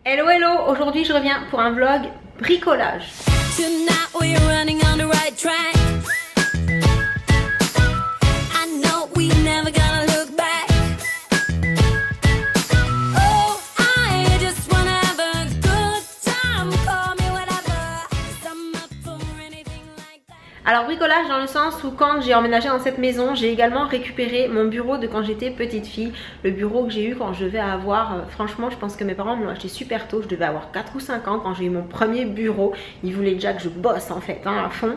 Hello hello, aujourd'hui je reviens pour un vlog bricolage. Alors bricolage dans le sens où quand j'ai emménagé dans cette maison, j'ai également récupéré mon bureau de quand j'étais petite fille. Le bureau que j'ai eu quand je devais avoir, franchement je pense que mes parents me l'ont acheté super tôt. Je devais avoir 4 ou 5 ans quand j'ai eu mon premier bureau. Ils voulaient déjà que je bosse en fait à fond.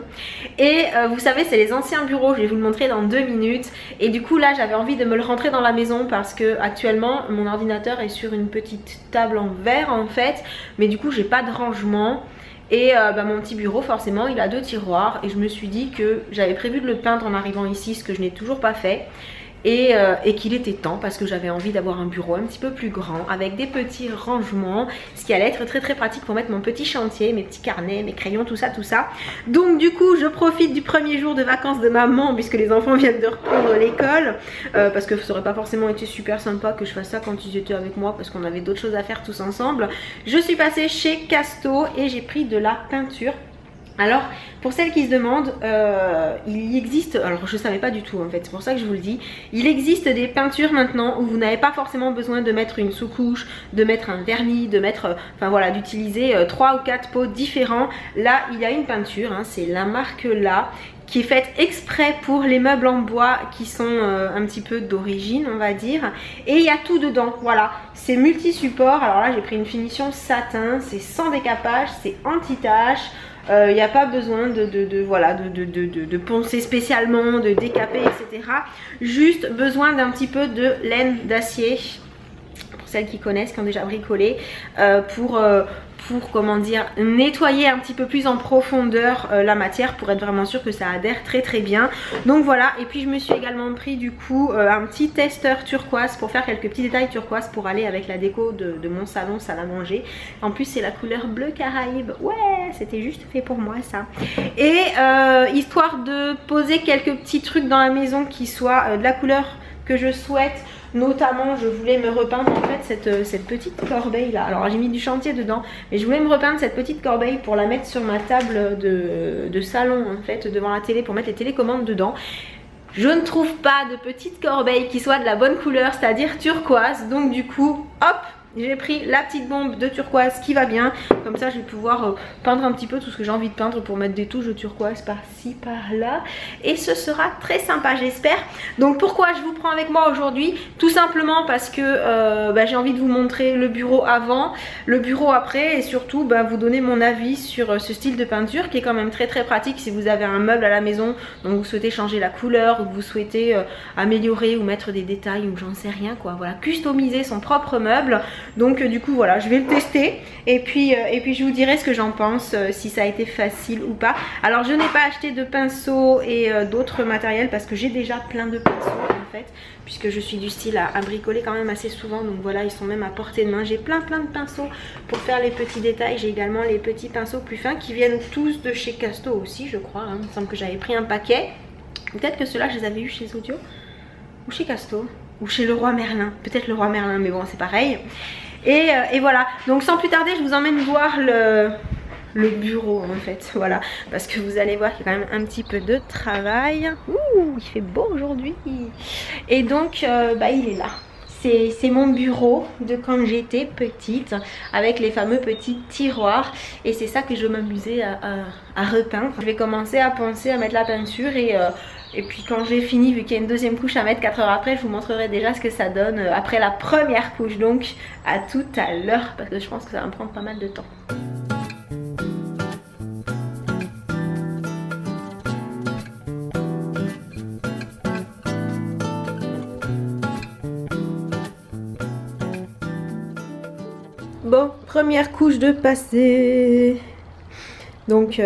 Et vous savez, c'est les anciens bureaux, je vais vous le montrer dans 2 minutes. Et du coup là j'avais envie de me le rentrer dans la maison parce que actuellement mon ordinateur est sur une petite table en verre en fait. Mais du coup j'ai pas de rangement. Et mon petit bureau forcément il a 2 tiroirs et je me suis dit que j'avais prévu de le peindre en arrivant ici, ce que je n'ai toujours pas fait. Et qu'il était temps parce que j'avais envie d'avoir un bureau un petit peu plus grand avec des petits rangements, ce qui allait être très très pratique pour mettre mon petit chantier, mes petits carnets, mes crayons, tout ça. Donc du coup je profite du premier jour de vacances de maman puisque les enfants viennent de reprendre l'école, parce que ça aurait pas forcément été super sympa que je fasse ça quand ils étaient avec moi parce qu'on avait d'autres choses à faire tous ensemble. Je suis passée chez Casto et j'ai pris de la peinture. Alors pour celles qui se demandent, il existe, alors je savais pas du tout en fait, c'est pour ça que je vous le dis, il existe des peintures maintenant où vous n'avez pas forcément besoin de mettre une sous-couche, de mettre un vernis, de mettre, enfin voilà, d'utiliser 3 ou 4 pots différents. Là il y a une peinture, hein, c'est la marque là, qui est faite exprès pour les meubles en bois qui sont un petit peu d'origine on va dire, et il y a tout dedans, voilà, c'est multi-support. Alors là j'ai pris une finition satin, c'est sans décapage, c'est anti-tache. Il n'y a pas besoin de poncer spécialement, de décaper, etc. Juste besoin d'un petit peu de laine d'acier, pour celles qui connaissent, qui ont déjà bricolé, pour comment dire, nettoyer un petit peu plus en profondeur la matière pour être vraiment sûr que ça adhère très très bien. Donc voilà, et puis je me suis également pris du coup un petit testeur turquoise pour faire quelques petits détails turquoise pour aller avec la déco de mon salon, salle à manger. En plus c'est la couleur bleu Caraïbe, ouais, c'était juste fait pour moi ça. Et histoire de poser quelques petits trucs dans la maison qui soient de la couleur que je souhaite. Notamment je voulais me repeindre en fait cette petite corbeille là. Alors j'ai mis du chantier dedans, mais je voulais me repeindre cette petite corbeille pour la mettre sur ma table de salon en fait, devant la télé, pour mettre les télécommandes dedans. Je ne trouve pas de petite corbeille qui soit de la bonne couleur, c'est-à-dire turquoise. Donc du coup hop, j'ai pris la petite bombe de turquoise qui va bien. Comme ça je vais pouvoir peindre un petit peu tout ce que j'ai envie de peindre pour mettre des touches de turquoise par-ci par-là. Et ce sera très sympa j'espère. Donc pourquoi je vous prends avec moi aujourd'hui? Tout simplement parce que j'ai envie de vous montrer le bureau avant, le bureau après, et surtout vous donner mon avis sur ce style de peinture qui est quand même très très pratique si vous avez un meuble à la maison, donc vous souhaitez changer la couleur, ou que vous souhaitez améliorer ou mettre des détails ou j'en sais rien quoi. Voilà, customiser son propre meuble. Donc du coup voilà, je vais le tester et puis je vous dirai ce que j'en pense, si ça a été facile ou pas. Alors je n'ai pas acheté de pinceaux et d'autres matériels parce que j'ai déjà plein de pinceaux en fait, puisque je suis du style à bricoler quand même assez souvent. Donc voilà, ils sont même à portée de main. J'ai plein de pinceaux pour faire les petits détails. J'ai également les petits pinceaux plus fins qui viennent tous de chez Casto aussi je crois, hein. Il me semble que j'avais pris un paquet. Peut-être que ceux-là je les avais eu chez Audio ou chez Casto ou chez Leroy Merlin, peut-être Leroy Merlin, mais bon c'est pareil. Et voilà, donc sans plus tarder je vous emmène voir le bureau en fait, voilà, parce que vous allez voir qu'il y a quand même un petit peu de travail. Ouh, il fait beau aujourd'hui. Et donc il est là. C'est mon bureau de quand j'étais petite, avec les fameux petits tiroirs, et c'est ça que je m'amusais à repeindre. Je vais commencer à penser à mettre la peinture et puis quand j'ai fini, vu qu'il y a une deuxième couche à mettre 4 heures après, je vous montrerai déjà ce que ça donne après la première couche. Donc à tout à l'heure parce que je pense que ça va me prendre pas mal de temps. Bon, première couche de passé. Donc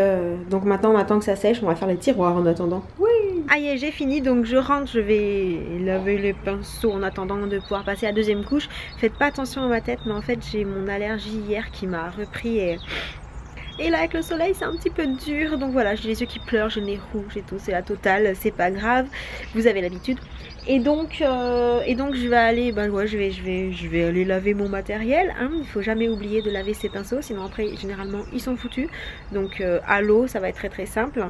maintenant on attend que ça sèche, on va faire les tiroirs en attendant. Oui. Aïe, j'ai fini, donc je rentre, je vais laver les pinceaux en attendant de pouvoir passer à la deuxième couche. Faites pas attention à ma tête, mais en fait j'ai mon allergie hier qui m'a repris et Et là avec le soleil c'est un petit peu dur, donc voilà, j'ai les yeux qui pleurent, j'ai le nez rouge et tout, c'est la totale, c'est pas grave, vous avez l'habitude. Et donc je vais aller, ouais, je vais aller laver mon matériel, hein. Il faut jamais oublier de laver ses pinceaux, sinon après généralement ils sont foutus. Donc à l'eau ça va être très simple.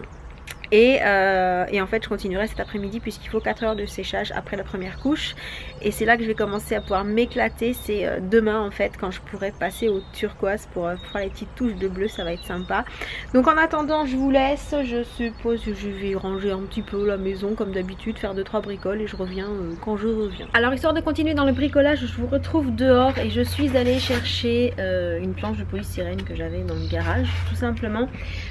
Et en fait je continuerai cet après-midi puisqu'il faut 4 heures de séchage après la première couche. Et c'est là que je vais commencer à pouvoir m'éclater. C'est demain en fait quand je pourrai passer au turquoise pour faire les petites touches de bleu, ça va être sympa. Donc en attendant je vous laisse, je suppose que je vais ranger un petit peu la maison comme d'habitude, faire 2-3 bricoles et je reviens quand je reviens. Alors histoire de continuer dans le bricolage, je vous retrouve dehors et je suis allée chercher une planche de polystyrène que j'avais dans le garage, tout simplement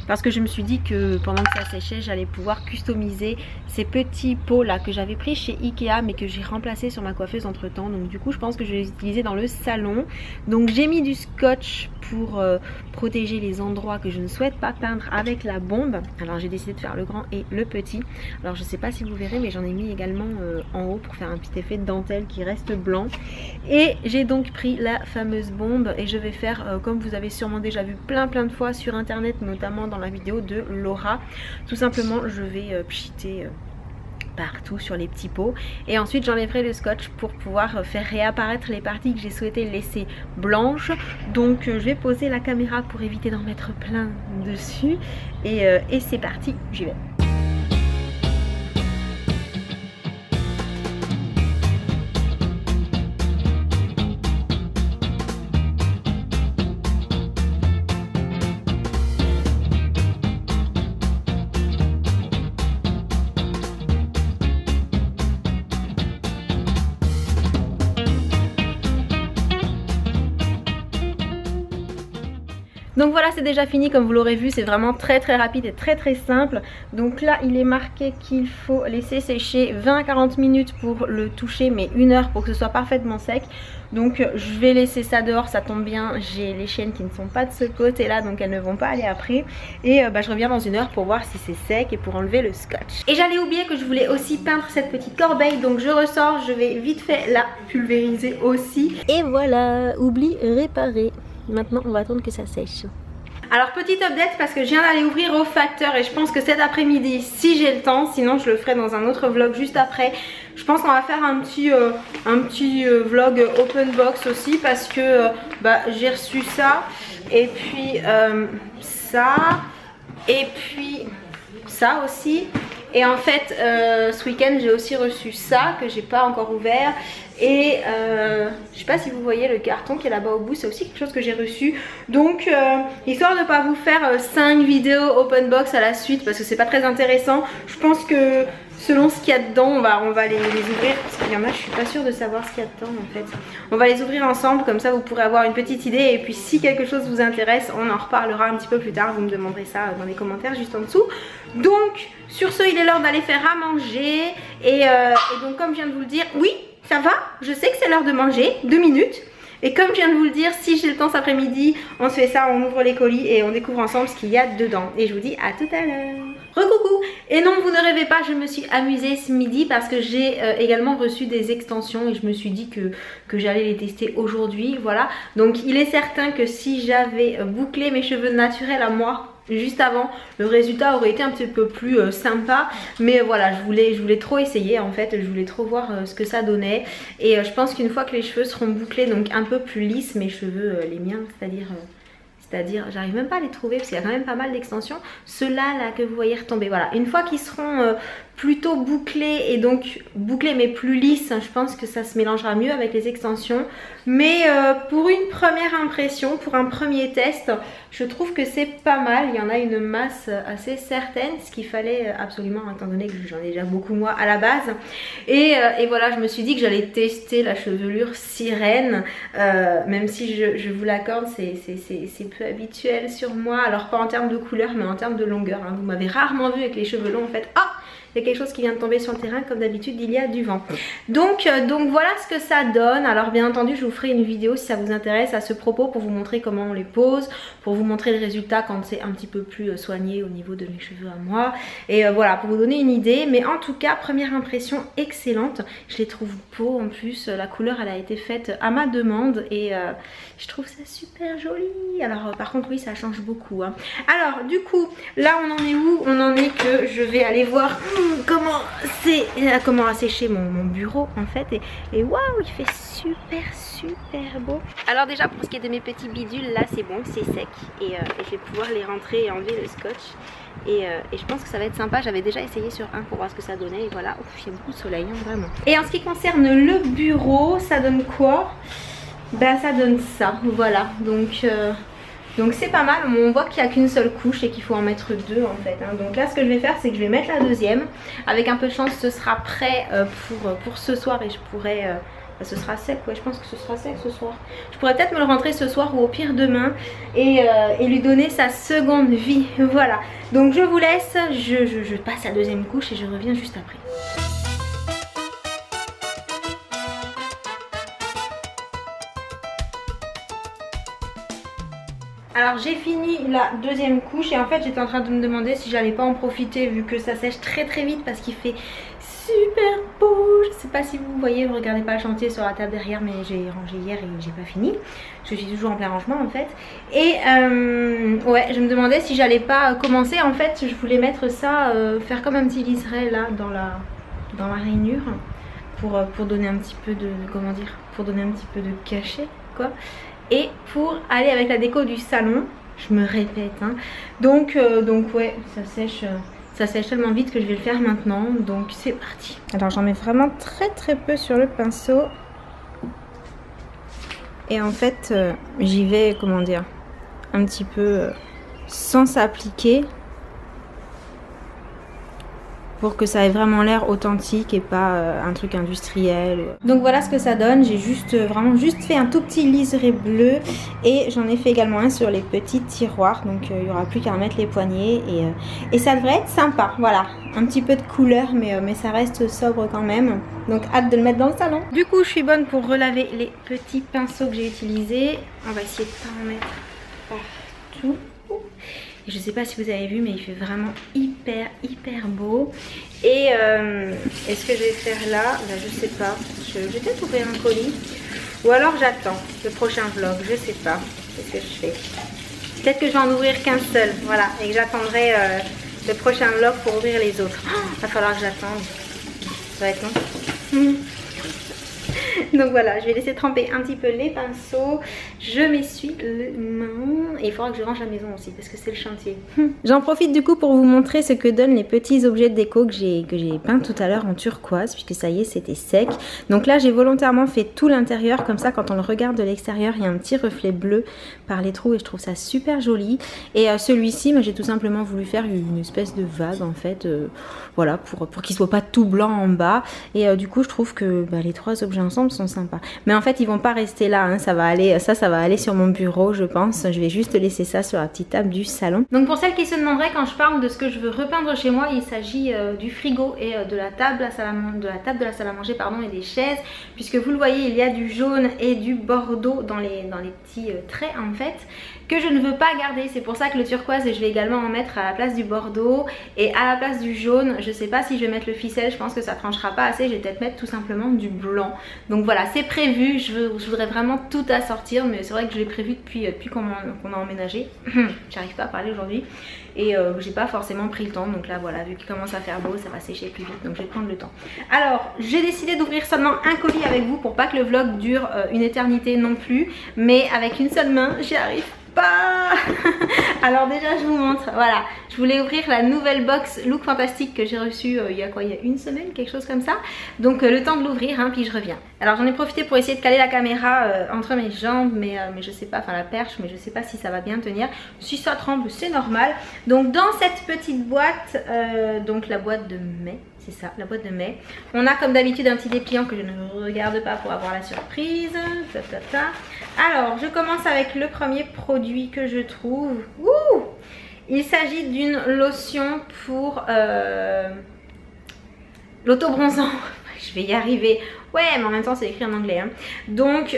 parce que je me suis dit que pendant que ça séchait j'allais pouvoir customiser ces petits pots là que j'avais pris chez Ikea mais que j'ai remplacé sur ma coiffeuse entre temps. Donc du coup je pense que je vais les utiliser dans le salon. Donc j'ai mis du scotch pour protéger les endroits que je ne souhaite pas peindre avec la bombe. Alors j'ai décidé de faire le grand et le petit. Alors je sais pas si vous verrez mais j'en ai mis également en haut pour faire un petit effet de dentelle qui reste blanc. Et j'ai donc pris la fameuse bombe et je vais faire comme vous avez sûrement déjà vu plein de fois sur internet, notamment dans la vidéo de Laura. Tout simplement je vais pchiter partout sur les petits pots et ensuite j'enlèverai le scotch pour pouvoir faire réapparaître les parties que j'ai souhaité laisser blanches. Donc je vais poser la caméra pour éviter d'en mettre plein dessus et c'est parti, j'y vais. Donc voilà, c'est déjà fini comme vous l'aurez vu, c'est vraiment très rapide et très simple. Donc là il est marqué qu'il faut laisser sécher 20 à 40 minutes pour le toucher, mais 1 heure pour que ce soit parfaitement sec. Donc je vais laisser ça dehors, ça tombe bien, j'ai les chiennes qui ne sont pas de ce côté là, donc elles ne vont pas aller après. Et je reviens dans 1 heure pour voir si c'est sec et pour enlever le scotch. Et j'allais oublier que je voulais aussi peindre cette petite corbeille, donc je ressors, je vais vite fait la pulvériser aussi. Et voilà, oubli réparé. Maintenant on va attendre que ça sèche. Alors petite update parce que je viens d'aller ouvrir au facteur et je pense que cet après-midi, si j'ai le temps, sinon je le ferai dans un autre vlog juste après. Je pense qu'on va faire un petit vlog open box aussi parce que j'ai reçu ça et puis ça et puis ça aussi. Et en fait ce week-end j'ai aussi reçu ça que j'ai pas encore ouvert. Et je sais pas si vous voyez le carton qui est là-bas au bout, c'est aussi quelque chose que j'ai reçu. Donc histoire de ne pas vous faire 5 vidéos open box à la suite parce que c'est pas très intéressant, je pense que selon ce qu'il y a dedans on va les ouvrir parce qu'il y en a, je suis pas sûre de savoir ce qu'il y a dedans en fait. On va les ouvrir ensemble, comme ça vous pourrez avoir une petite idée et puis si quelque chose vous intéresse on en reparlera un petit peu plus tard, vous me demanderez ça dans les commentaires juste en dessous. Donc sur ce il est l'heure d'aller faire à manger et donc comme je viens de vous le dire, oui ça va, je sais que c'est l'heure de manger, 2 minutes. Et comme je viens de vous le dire, si j'ai le temps cet après-midi, on se fait ça, on ouvre les colis et on découvre ensemble ce qu'il y a dedans. Et je vous dis à tout à l'heure. Recoucou. Et non, vous ne rêvez pas, je me suis amusée ce midi parce que j'ai également reçu des extensions et je me suis dit que j'allais les tester aujourd'hui. Voilà, donc il est certain que si j'avais bouclé mes cheveux naturels à moi juste avant, le résultat aurait été un petit peu plus sympa, mais voilà, je voulais trop essayer en fait, je voulais trop voir ce que ça donnait et je pense qu'une fois que les cheveux seront bouclés, donc un peu plus lisses, mes cheveux, les miens, c'est-à-dire j'arrive même pas à les trouver parce qu'il y a quand même pas mal d'extensions, ceux-là là que vous voyez retomber, voilà, une fois qu'ils seront plutôt bouclés et donc bouclés mais plus lisses, je pense que ça se mélangera mieux avec les extensions. Mais pour une première impression, pour un premier test, je trouve que c'est pas mal. Il y en a une masse assez certaine, ce qu'il fallait absolument étant donné que j'en ai déjà beaucoup moi à la base. Et voilà, je me suis dit que j'allais tester la chevelure sirène, même si je vous l'accorde, c'est peu habituel sur moi. Alors pas en termes de couleur mais en termes de longueur, hein. Vous m'avez rarement vu avec les cheveux longs en fait. Ah, Il y a quelque chose qui vient de tomber sur le terrain, comme d'habitude il y a du vent. Donc voilà ce que ça donne. Alors bien entendu je vous ferai une vidéo si ça vous intéresse à ce propos pour vous montrer comment on les pose, pour vous montrer le résultat quand c'est un petit peu plus soigné au niveau de mes cheveux à moi. Et voilà, pour vous donner une idée. Mais en tout cas, première impression excellente. Je les trouve beaux en plus. La couleur elle a été faite à ma demande et je trouve ça super joli. Alors par contre oui, ça change beaucoup hein. Alors du coup là on en est où? On en est que je vais aller voir comment assécher mon bureau en fait. Et waouh, il fait super beau. Alors déjà pour ce qui est de mes petits bidules, là c'est bon, c'est sec et je vais pouvoir les rentrer et enlever le scotch. Et je pense que ça va être sympa. J'avais déjà essayé sur un pour voir ce que ça donnait. Et voilà, ouf, il y a beaucoup de soleil hein, vraiment. Et en ce qui concerne le bureau, ça donne quoi? Ben ça donne ça, voilà. Donc c'est pas mal. On voit qu'il n'y a qu'une seule couche et qu'il faut en mettre deux en fait hein. Donc là ce que je vais faire c'est que je vais mettre la deuxième. Avec un peu de chance ce sera prêt pour ce soir. Et je pourrais... ce sera sec, ouais, je pense que ce sera sec ce soir. Je pourrais peut-être me le rentrer ce soir ou au pire demain et lui donner sa seconde vie. Voilà, donc je vous laisse, je passe la deuxième couche et je reviens juste après. Alors j'ai fini la deuxième couche et en fait j'étais en train de me demander si j'allais pas en profiter vu que ça sèche très vite parce qu'il fait super beau. Je sais pas si vous voyez, vous regardez pas le chantier sur la table derrière mais j'ai rangé hier et j'ai pas fini. Je suis toujours en plein rangement en fait. Et ouais, je me demandais si j'allais pas commencer. En fait je voulais mettre ça, faire comme un petit liseré là dans la rainure pour donner un petit peu de, comment dire, pour donner un petit peu de cachet quoi. Et pour aller avec la déco du salon, je me répète hein. Donc ouais, ça sèche tellement vite que je vais le faire maintenant. Donc c'est parti. Alors j'en mets vraiment très peu sur le pinceau. Et en fait j'y vais, comment dire, un petit peu sans s'appliquer, pour que ça ait vraiment l'air authentique et pas un truc industriel. Donc voilà ce que ça donne. J'ai vraiment juste fait un tout petit liseré bleu et j'en ai fait également un sur les petits tiroirs. Donc il n'y aura plus qu'à mettre les poignées et ça devrait être sympa. Voilà, un petit peu de couleur mais ça reste sobre quand même. Donc hâte de le mettre dans le salon. Du coup je suis bonne pour relaver les petits pinceaux que j'ai utilisés. On va essayer de pas en mettre partout. Je sais pas si vous avez vu mais il fait vraiment hyper beau. Et ce que je vais faire là, ben, je sais pas, je vais peut-être ouvrir un colis ou alors j'attends le prochain vlog, je sais pas. Qu'est-ce que je fais? Peut-être que je vais en ouvrir qu'un seul, voilà, et que j'attendrai le prochain vlog pour ouvrir les autres. Il va falloir que j'attende, ça va être long. Donc voilà, je vais laisser tremper un petit peu les pinceaux. Je m'essuie les mains. Et il faudra que je range la maison aussi parce que c'est le chantier. J'en profite du coup pour vous montrer ce que donnent les petits objets de déco que j'ai peints tout à l'heure en turquoise. Puisque ça y est, c'était sec. Donc là, j'ai volontairement fait tout l'intérieur. Comme ça, quand on le regarde de l'extérieur, il y a un petit reflet bleu par les trous. Et je trouve ça super joli. Et celui-ci, j'ai tout simplement voulu faire une espèce de vague en fait. Voilà, pour qu'il soit pas tout blanc en bas. Et du coup, je trouve que les trois objets ensemble sont sympas. Mais en fait, ils vont pas rester là. Hein. Ça va aller sur mon bureau, je pense. Je vais juste laisser ça sur la petite table du salon. Donc pour celles qui se demanderaient quand je parle de ce que je veux repeindre chez moi, il s'agit du frigo et de la table de la salle à manger pardon, et des chaises. Puisque vous le voyez, il y a du jaune et du bordeaux dans les petits traits en fait, que je ne veux pas garder. C'est pour ça que le turquoise, je vais également en mettre à la place du bordeaux et à la place du jaune. Je sais pas si je vais mettre le ficelle, je pense que ça tranchera pas assez. Je vais peut-être mettre tout simplement du blanc. Donc voilà, c'est prévu. Je voudrais vraiment tout assortir, mais c'est vrai que je l'ai prévu depuis qu'on a emménagé. J'arrive pas à parler aujourd'hui et j'ai pas forcément pris le temps. Donc là voilà, vu qu'il commence à faire beau, ça va sécher plus vite, donc je vais prendre le temps. Alors j'ai décidé d'ouvrir seulement un colis avec vous pour pas que le vlog dure une éternité non plus, mais avec une seule main j'y arrive pas. Alors déjà je vous montre, voilà, je voulais ouvrir la nouvelle box Look Fantastique que j'ai reçue il y a une semaine, quelque chose comme ça. Donc le temps de l'ouvrir hein, puis je reviens. Alors j'en ai profité pour essayer de caler la caméra entre mes jambes, mais je sais pas, enfin la perche, mais je sais pas si ça va bien tenir. Si ça tremble c'est normal. Donc dans cette petite boîte, donc la boîte de mai, c'est ça, la boîte de mai. On a comme d'habitude un petit dépliant que je ne regarde pas pour avoir la surprise. Alors je commence avec le premier produit que je trouve. Ouh, il s'agit d'une lotion pour L'auto-bronzant, je vais y arriver. Ouais, mais en même temps, c'est écrit en anglais. Hein. Donc,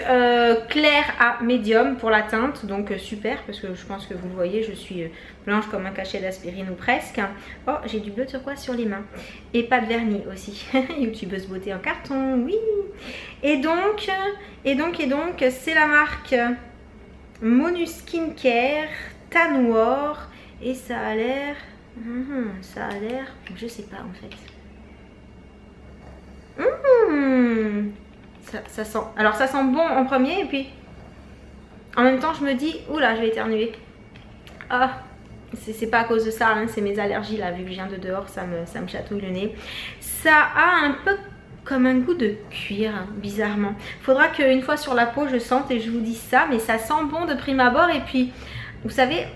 clair à médium pour la teinte. Donc, super, parce que je pense que vous le voyez, je suis blanche comme un cachet d'aspirine ou presque. Oh, j'ai du bleu turquoise sur les mains. Et pas de vernis aussi. Youtubeuse beauté en carton, oui. Et donc, c'est la marque Monu Skincare Tan War. Et ça a l'air... je sais pas en fait. Ça sent... Alors ça sent bon en premier et puis en même temps je me dis, oula, je vais éternuer. Ah, c'est pas à cause de ça, hein, c'est mes allergies là, vu que je viens de dehors, ça me chatouille le nez. Ça a un peu comme un goût de cuir, hein, bizarrement. Faudra qu'une fois sur la peau je sente et je vous dis ça, mais ça sent bon de prime abord. Et puis, vous savez,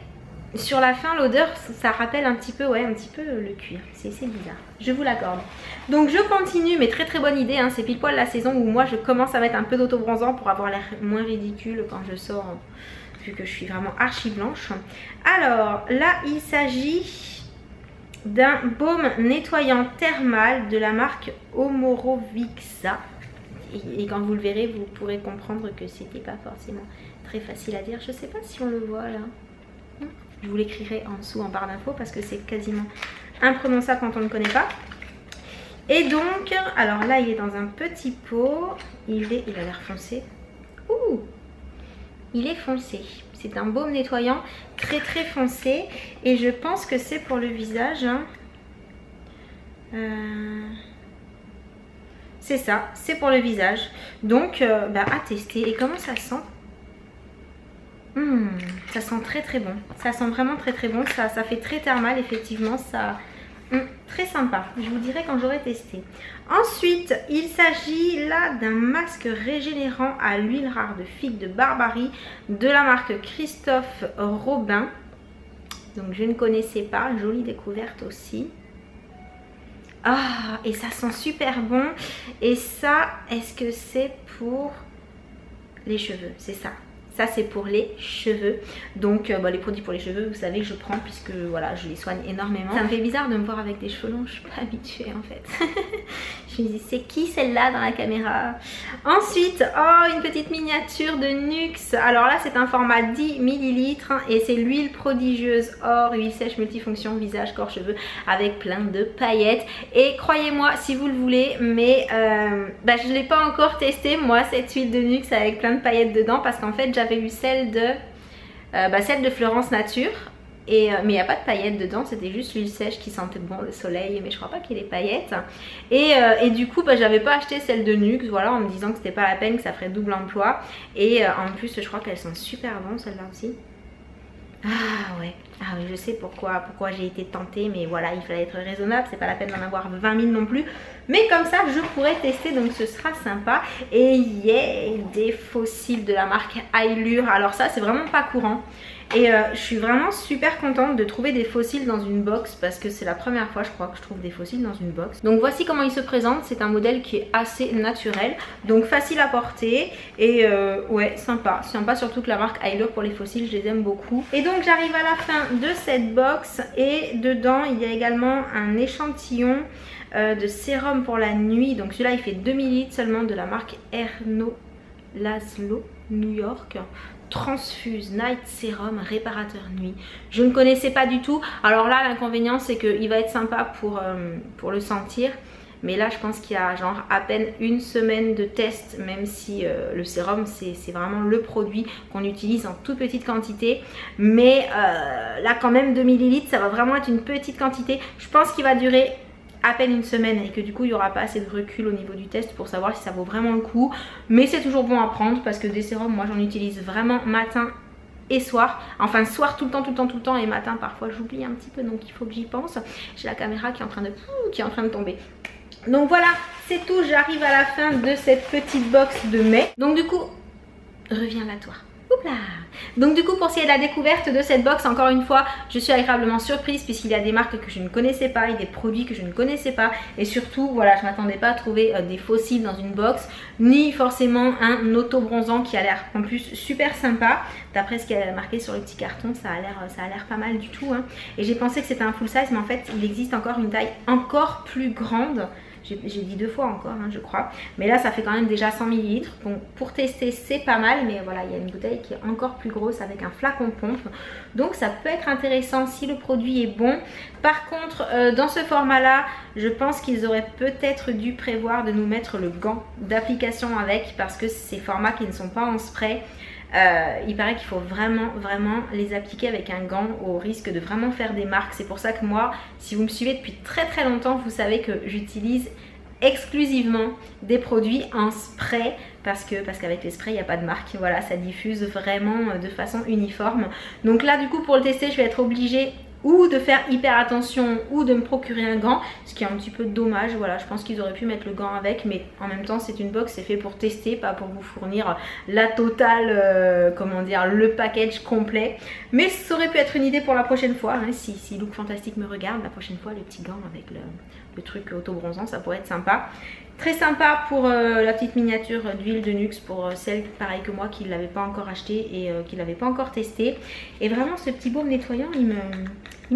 sur la fin, l'odeur, ça rappelle un petit peu, ouais, un petit peu le cuir. C'est bizarre, je vous l'accorde. Donc je continue, mais très bonne idée, hein, c'est pile poil la saison où moi je commence à mettre un peu d'auto-bronzant pour avoir l'air moins ridicule quand je sors, vu que je suis vraiment archi blanche. Alors là, il s'agit d'un baume nettoyant thermal de la marque Omorovixa. Et quand vous le verrez, vous pourrez comprendre que c'était pas forcément très facile à dire. Je sais pas si on le voit là. Je vous l'écrirai en dessous en barre d'infos parce que c'est quasiment imprononçable quand on ne connaît pas. Et donc, alors là il est dans un petit pot. Il a l'air foncé. Ouh, il est foncé. C'est un baume nettoyant très foncé. Et je pense que c'est pour le visage. Hein. C'est ça, c'est pour le visage. Donc, à tester. Et comment ça sent? Ça sent très bon. Ça sent vraiment très bon. Ça fait très thermal, effectivement. Ça, très sympa. Je vous dirai quand j'aurai testé. Ensuite, il s'agit là d'un masque régénérant à l'huile rare de figue de Barbarie de la marque Christophe Robin. Donc, je ne connaissais pas. Jolie découverte aussi. Ah, et ça sent super bon. Et ça, est-ce que c'est pour les cheveux? C'est ça. Ça c'est pour les cheveux. Donc les produits pour les cheveux, vous savez que je prends puisque voilà, je les soigne énormément. Ça me fait bizarre de me voir avec des cheveux longs, je suis pas habituée en fait. Je me dis, c'est qui celle-là dans la caméra? Ensuite, oh, une petite miniature de Nuxe. Alors là, c'est un format 10 ml et c'est l'huile prodigieuse or, huile sèche multifonction, visage, corps, cheveux, avec plein de paillettes. Et croyez-moi, si vous le voulez, mais je ne l'ai pas encore testé, moi, cette huile de Nuxe avec plein de paillettes dedans, parce qu'en fait, j'avais eu celle de Florence Nature. Mais il n'y a pas de paillettes dedans, c'était juste l'huile sèche qui sentait bon le soleil, mais je crois pas qu'il y ait des paillettes. Et du coup j'avais pas acheté celle de Nuxe, voilà, en me disant que c'était pas la peine, que ça ferait double emploi. Et en plus je crois qu'elles sont super bonnes celles-là aussi. Ah oui, je sais pourquoi j'ai été tentée, mais voilà, il fallait être raisonnable, c'est pas la peine d'en avoir 20 000 non plus. Mais comme ça, je pourrais tester, donc ce sera sympa. Et yeah, des fossiles de la marque Ailure. Alors ça, c'est vraiment pas courant. Et je suis vraiment super contente de trouver des fossiles dans une box parce que c'est la première fois je crois que je trouve des fossiles dans une box. Donc voici comment il se présente, c'est un modèle qui est assez naturel, donc facile à porter et ouais, sympa surtout que la marque Ailure pour les fossiles, je les aime beaucoup. Et donc j'arrive à la fin de cette box et dedans il y a également un échantillon de sérum pour la nuit. Donc celui-là il fait 2 ml seulement de la marque Erno Laszlo New York. Transfuse Night Serum réparateur nuit. Je ne connaissais pas du tout. Alors là l'inconvénient c'est qu'il va être sympa pour le sentir. Mais là je pense qu'il y a genre à peine une semaine de test. Même si le sérum c'est vraiment le produit qu'on utilise en toute petite quantité. Mais là quand même 2 ml ça va vraiment être une petite quantité. Je pense qu'il va durer à peine une semaine et que du coup il n'y aura pas assez de recul au niveau du test pour savoir si ça vaut vraiment le coup. Mais c'est toujours bon à prendre parce que des sérums moi j'en utilise vraiment matin et soir. Enfin soir tout le temps et matin parfois j'oublie un petit peu, donc il faut que j'y pense. J'ai la caméra qui est en train de tomber. Donc voilà, c'est tout, j'arrive à la fin de cette petite box de mai. Donc du coup, reviens à toi. Oupla. Donc du coup pour ce qui est de la découverte de cette box, encore une fois je suis agréablement surprise puisqu'il y a des marques que je ne connaissais pas et des produits que je ne connaissais pas. Et surtout voilà, je ne m'attendais pas à trouver des fossiles dans une box, ni forcément un auto-bronzant qui a l'air en plus super sympa. D'après ce qui est marqué sur le petit carton, ça a l'air pas mal du tout hein. Et j'ai pensé que c'était un full size, mais en fait il existe encore une taille encore plus grande. J'ai dit 2 fois encore, hein, je crois. Mais là, ça fait quand même déjà 100 ml. Donc pour tester, c'est pas mal. Mais voilà, il y a une bouteille qui est encore plus grosse avec un flacon pompe. Donc ça peut être intéressant si le produit est bon. Par contre, dans ce format-là, je pense qu'ils auraient peut-être dû prévoir de nous mettre le gant d'application avec, parce que ces formats qui ne sont pas en spray, il paraît qu'il faut vraiment les appliquer avec un gant au risque de vraiment faire des marques. C'est pour ça que moi, si vous me suivez depuis très longtemps, vous savez que j'utilise exclusivement des produits en spray parce qu'avec les sprays il n'y a pas de marque. Voilà, ça diffuse vraiment de façon uniforme. Donc là du coup pour le tester je vais être obligée ou de faire hyper attention ou de me procurer un gant, ce qui est un petit peu dommage. Voilà, je pense qu'ils auraient pu mettre le gant avec, mais en même temps c'est une box, c'est fait pour tester, pas pour vous fournir la totale, comment dire, le package complet. Mais ça aurait pu être une idée pour la prochaine fois, hein, si Look Fantastic me regarde, la prochaine fois le petit gant avec le truc auto-bronzant, ça pourrait être sympa. Très sympa pour la petite miniature d'huile de Nuxe pour celle pareil que moi qui ne l'avait pas encore acheté et qui ne l'avait pas encore testé. Et vraiment ce petit baume nettoyant il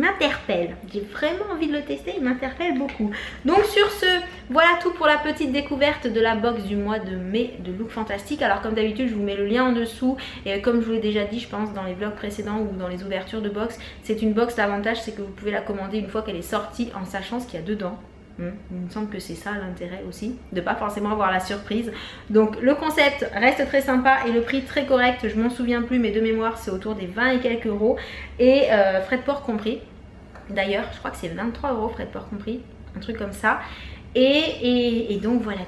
m'interpelle. J'ai vraiment envie de le tester, il m'interpelle beaucoup. Donc sur ce, voilà tout pour la petite découverte de la box du mois de mai de Look Fantastic. Alors comme d'habitude je vous mets le lien en dessous et comme je vous l'ai déjà dit je pense dans les vlogs précédents ou dans les ouvertures de box, c'est une box, l'avantage c'est que vous pouvez la commander une fois qu'elle est sortie en sachant ce qu'il y a dedans. Il me semble que c'est ça l'intérêt aussi, de pas forcément avoir la surprise. Donc le concept reste très sympa et le prix très correct, je m'en souviens plus mais de mémoire c'est autour des 20 et quelques euros et frais de port compris. D'ailleurs je crois que c'est 23 euros frais de port compris, un truc comme ça. Et donc voilà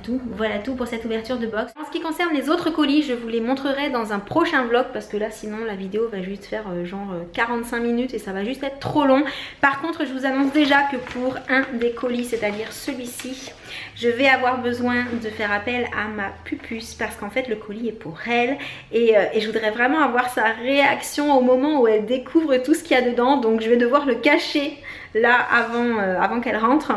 tout pour cette ouverture de box. En ce qui concerne les autres colis, je vous les montrerai dans un prochain vlog parce que là sinon la vidéo va juste faire genre 45 minutes et ça va juste être trop long. Par contre je vous annonce déjà que pour un des colis, c'est-à-dire celui-ci, je vais avoir besoin de faire appel à ma pupuce parce qu'en fait le colis est pour elle et je voudrais vraiment avoir sa réaction au moment où elle découvre tout ce qu'il y a dedans. Donc je vais devoir le cacher là avant qu'elle rentre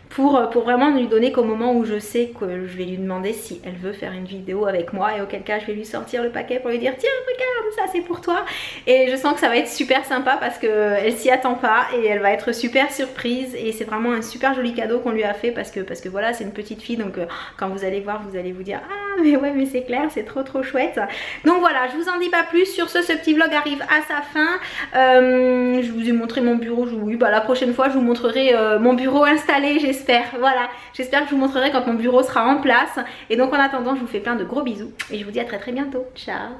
pour vraiment ne lui donner qu'au moment où je sais que je vais lui demander si elle veut faire une vidéo avec moi et auquel cas je vais lui sortir le paquet pour lui dire tiens regarde ça c'est pour toi. Et je sens que ça va être super sympa parce qu'elle s'y attend pas et elle va être super surprise et c'est vraiment un super joli cadeau qu'on lui a fait parce que voilà c'est une petite fille donc quand vous allez voir vous allez vous dire ah mais ouais mais c'est clair c'est trop chouette. Donc voilà je vous en dis pas plus. Sur ce petit vlog arrive à sa fin. Je vous ai montré mon bureau, oui bah la prochaine fois je vous montrerai mon bureau installé j'espère. Voilà, j'espère que je vous montrerai quand mon bureau sera en place. Et donc en attendant, je vous fais plein de gros bisous et je vous dis à très bientôt. Ciao.